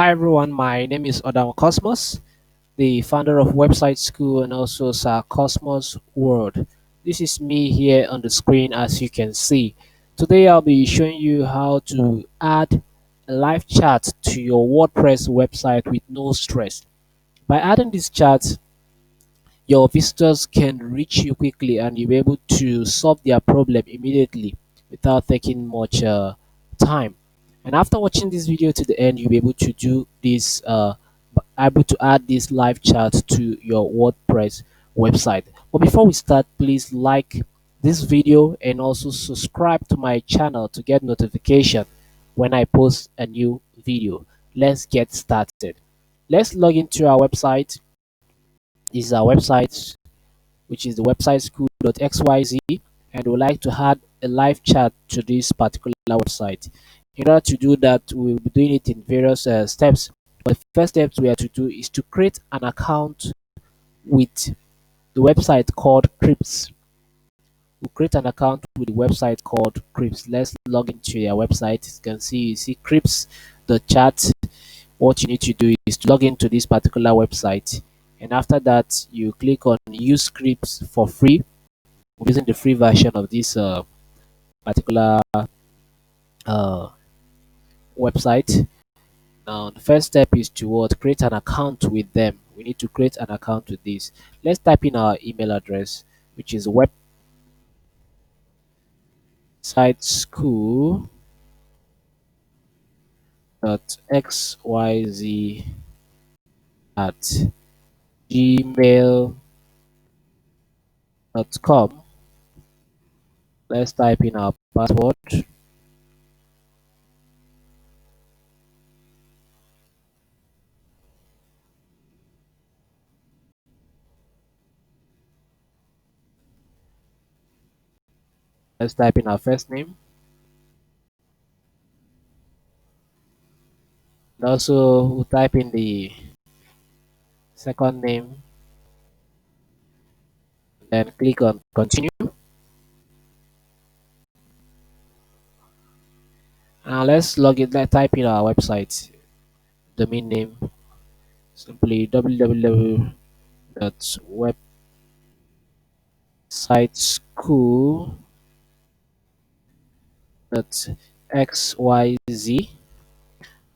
Hi everyone, my name is Adam Cosmos, the founder of Website School and also Sir Cosmos World. This is me here on the screen as you can see. Today I'll be showing you how to add a live chat to your WordPress website with no stress. By adding this chat, your visitors can reach you quickly and you'll be able to solve their problem immediately without taking much time. And after watching this video to the end, you'll be able to do this, able to add this live chat to your WordPress website. But before we start, please like this video and also subscribe to my channel to get notification when I post a new video. Let's get started. Let's log into our website. This is our website, which is the website school.xyz, and we would like to add a live chat to this particular website. In order to do that, we'll be doing it in various steps. But the first step we have to do is to create an account with the website called Crips. We'll create an account with the website called Crips. Let's log into your website. As you can see, you see Crips, the chat. What you need to do is to log into this particular website, and after that you click on use scripts for free using the free version of this particular uh, website. Now the first step is to create an account with them. We need to create an account with this. Let's type in our email address, which is website school.xyz at gmail.com. Let's type in our password. Let's type in our first name. And also we'll type in the second name, then click on continue. Now let's log in. Let's type in our website domain name, simply www.websiteschool.xyz.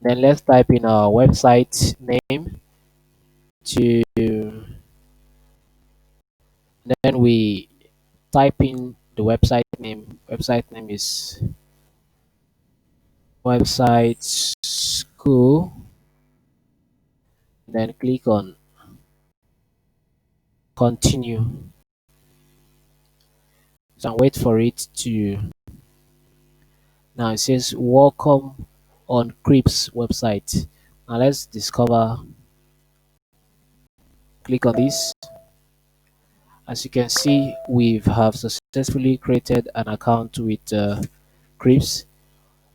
Then let's type in our website name to then we type in the website name. Website name is website school, then click on continue. So wait for it to. Now it says welcome on Crips website. Now let's discover. Click on this. As you can see, we have successfully created an account with Crips.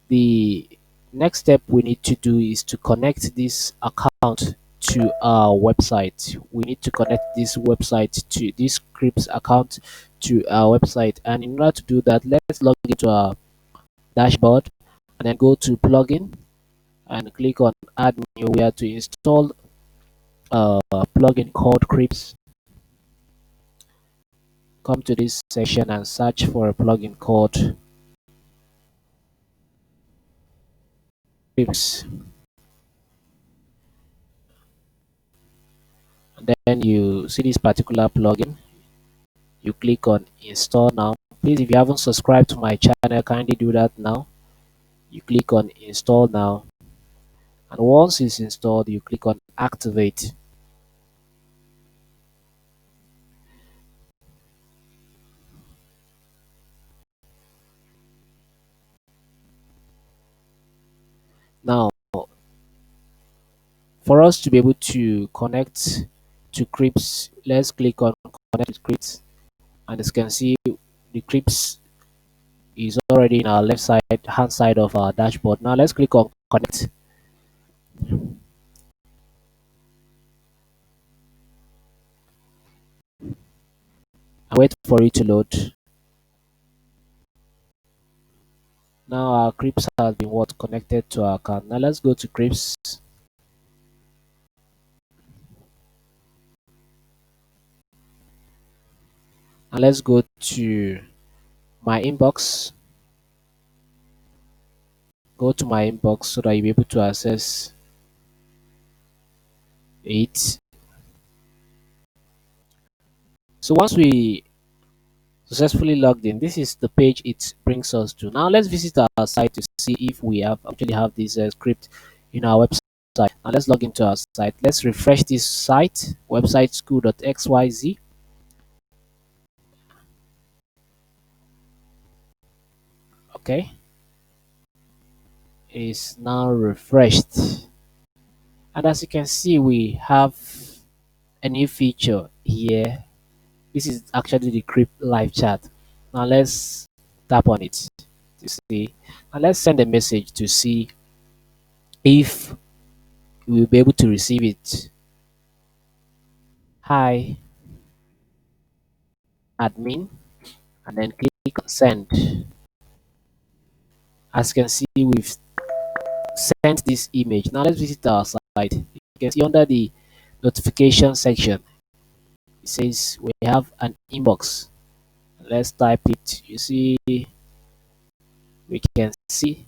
The next step we need to do is to connect this account to our website. We need to connect this website to this Crips account to our website, and in order to do that, let's log into our dashboard and then go to plugin and click on add new. We have to install a plugin called Crips. Come to this section and search for a plugin called Crips. And then you see this particular plugin. You click on install now. Please, if you haven't subscribed to my channel, kindly do that now. You click on install now, and once it's installed, you click on activate. Now, for us to be able to connect to Crips, let's click on connect with Crips, and as you can see, the Crips is already in our left side hand side of our dashboard. Now let's click on connect and wait for it to load. Now our Crips has been connected to our account. Now let's go to Crips And let's go to my inbox. Go to my inbox so that you'll be able to access it. So once we successfully logged in, this is the page it brings us to. Now let's visit our site to see if we have actually have this script in our website. Now let's log into our site. Let's refresh this site, website school.xyz. Okay, is now refreshed, and as you can see, we have a new feature here. This is actually the Crypt live chat. Now let's tap on it to see, and let's send a message to see if we will be able to receive it. Hi, admin, and then click on send. As you can see, we've sent this image. Now let's visit our site. You can see under the notification section, it says we have an inbox. Let's type it. You see, we can see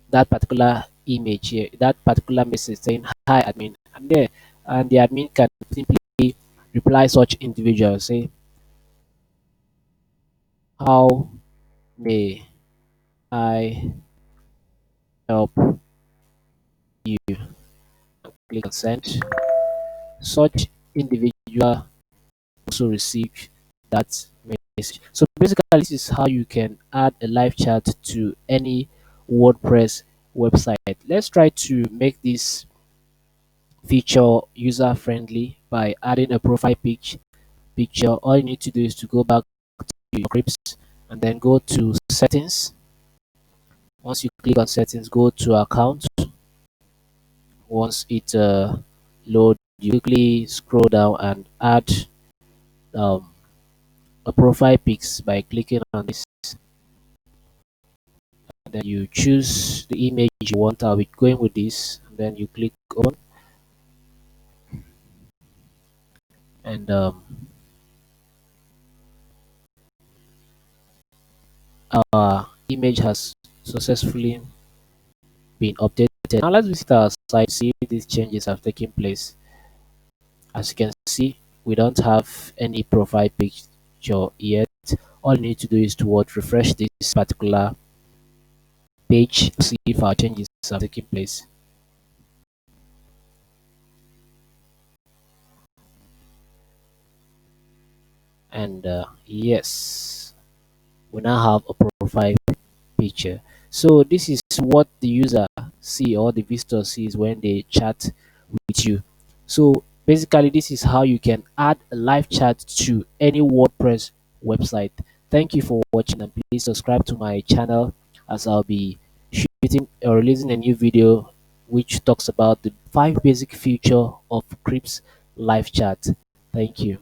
that particular image here, that particular message saying hi admin, and there, and the admin can simply reply such individual, say how may I help you? Click on send. Such individual also receive that message. So basically, this is how you can add a live chat to any WordPress website. Let's try to make this feature user friendly by adding a profile picture. All you need to do is to go back to your scripts and then go to settings. Once you click on settings, go to account. Once it load, you quickly scroll down and add um, a profile pics by clicking on this. And then you choose the image you want. I'll be going with this, and then you click on, and our image has successfully been updated. Now let's visit our site to see if these changes have taken place. As you can see, we don't have any profile picture yet. All you need to do is to refresh this particular page to see if our changes have taken place. And yes, we now have a profile picture. So this is what the user see or the visitor sees when they chat with you. So basically, this is how you can add a live chat to any WordPress website. Thank you for watching, and please subscribe to my channel as I'll be shooting or releasing a new video which talks about the 5 basic feature of Crips live chat. Thank you.